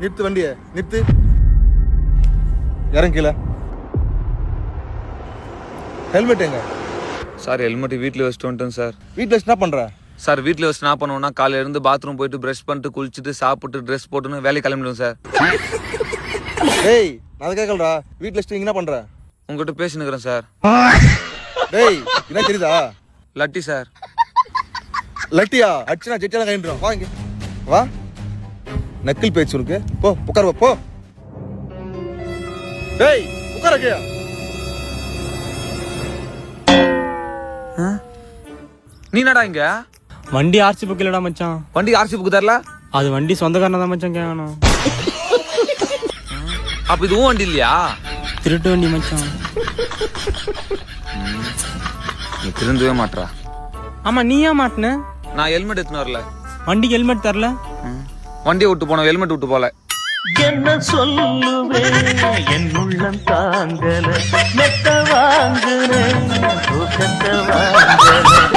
நிறுத்து வண்டியை நிறுத்து. இறங்க கீழே. ஹெல்மெட் எங்க? சார் ஹெல்மெட் வீட்டில் வச்சுட்டு வந்துட்டேன் சார். வீட்டில் வச்சு என்ன பண்ற? சார் வீட்டில் வச்சு என்ன பண்ணுவோம்னா காலையில இருந்து பாத்ரூம் போயிட்டு ப்ரஷ் பண்ணிட்டு குளிச்சுட்டு சாப்பிட்டு ட்ரெஸ் போட்டுன்னு வேலைக்கு கிளம்பிடுவோம் சார். டேய் நான் அதை கேட்கலடா. வீட்டில் வச்சுட்டு என்ன பண்ற? உங்ககிட்ட பேசினுக்கிறேன் சார். டேய் என்ன தெரியுதா? லட்டி சார். லட்டியா? அடிச்சுனா ஜெட்டியெல்லாம் கைண்டுறோம். வா இங்க வா. நக்கில் பேச்சு உனக்கு. போ உட்கார் போ. டேய் உட்கார கேயா. நீ என்னடா இங்க? வண்டி ஆர்சி புக் இல்லடா மச்சான். வண்டி ஆர்சி புக் தரல? அது வண்டி சொந்தக்காரனா தான் மச்சான் கேட்கணும். அப்ப இதுவும் வண்டி இல்லையா? திருட்டு வண்டி மச்சான். நீ திருந்தவே மாட்டா. ஆமா நீ ஏன் மாட்டின? நான் ஹெல்மெட் எடுத்துன்னு வரல. வண்டிக்கு ஹெல்மெட் தரல? வண்டியை விட்டு போனோம், ஹெல்மெட் விட்டு போல. என்ன சொல்லுவேன் என் உள்ளம் தாங்கல மெத்த வாங்குறேன் தூக்கத்தை வாங்கல